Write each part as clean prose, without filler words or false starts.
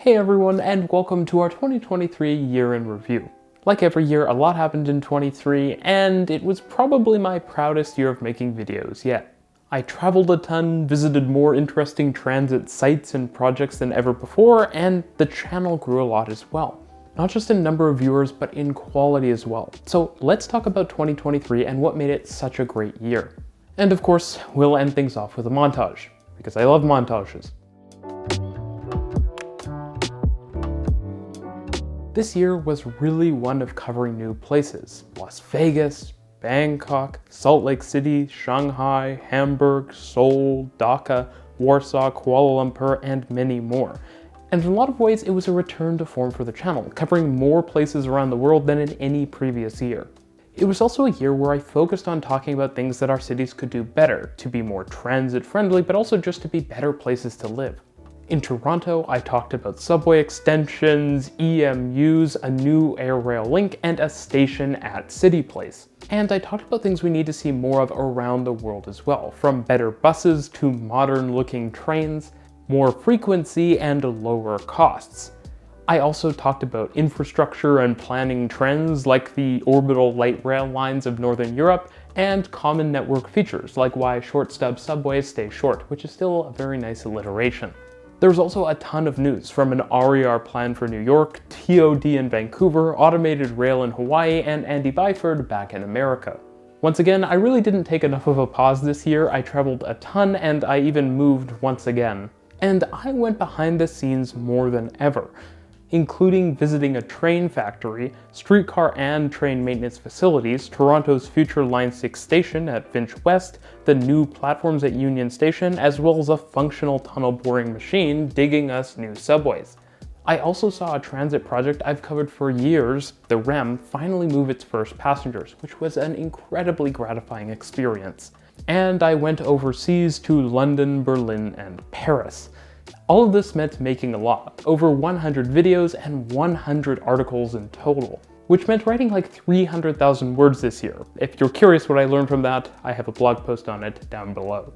Hey everyone, and welcome to our 2023 year in review. Like every year, a lot happened in 23, and it was probably my proudest year of making videos yet. I traveled a ton, visited more interesting transit sites and projects than ever before, and the channel grew a lot as well. Not just in number of viewers, but in quality as well. So let's talk about 2023 and what made it such a great year. And of course, we'll end things off with a montage, because I love montages. This year was really one of covering new places. Las Vegas, Bangkok, Salt Lake City, Shanghai, Hamburg, Seoul, Dhaka, Warsaw, Kuala Lumpur, and many more. And in a lot of ways, it was a return to form for the channel, covering more places around the world than in any previous year. It was also a year where I focused on talking about things that our cities could do better, to be more transit friendly, but also just to be better places to live. In Toronto, I talked about subway extensions, EMUs, a new air rail link, and a station at City Place. And I talked about things we need to see more of around the world as well, from better buses to modern looking trains, more frequency, and lower costs. I also talked about infrastructure and planning trends like the orbital light rail lines of Northern Europe, and common network features like why short stub subways stay short, which is still a very nice alliteration. There was also a ton of news, from an RER plan for New York, TOD in Vancouver, automated rail in Hawaii, and Andy Byford back in America. Once again, I really didn't take enough of a pause this year. I traveled a ton, and I even moved once again. And I went behind the scenes more than ever, including visiting a train factory, streetcar and train maintenance facilities, Toronto's future Line 6 station at Finch West, the new platforms at Union Station, as well as a functional tunnel boring machine digging us new subways. I also saw a transit project I've covered for years, the REM, finally move its first passengers, which was an incredibly gratifying experience. And I went overseas to London, Berlin, and Paris. All of this meant making a lot, over 100 videos and 100 articles in total, which meant writing like 300,000 words this year. If you're curious what I learned from that, I have a blog post on it down below.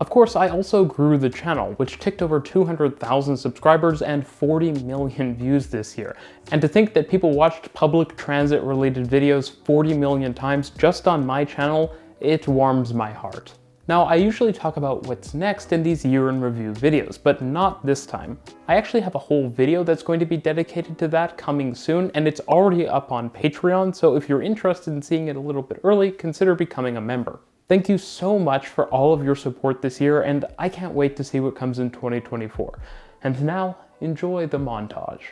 Of course, I also grew the channel, which ticked over 200,000 subscribers and 40 million views this year. And to think that people watched public transit related videos 40 million times just on my channel, it warms my heart. Now, I usually talk about what's next in these year in review videos, but not this time. I actually have a whole video that's going to be dedicated to that coming soon, and it's already up on Patreon, so if you're interested in seeing it a little bit early, consider becoming a member. Thank you so much for all of your support this year, and I can't wait to see what comes in 2024. And now, enjoy the montage.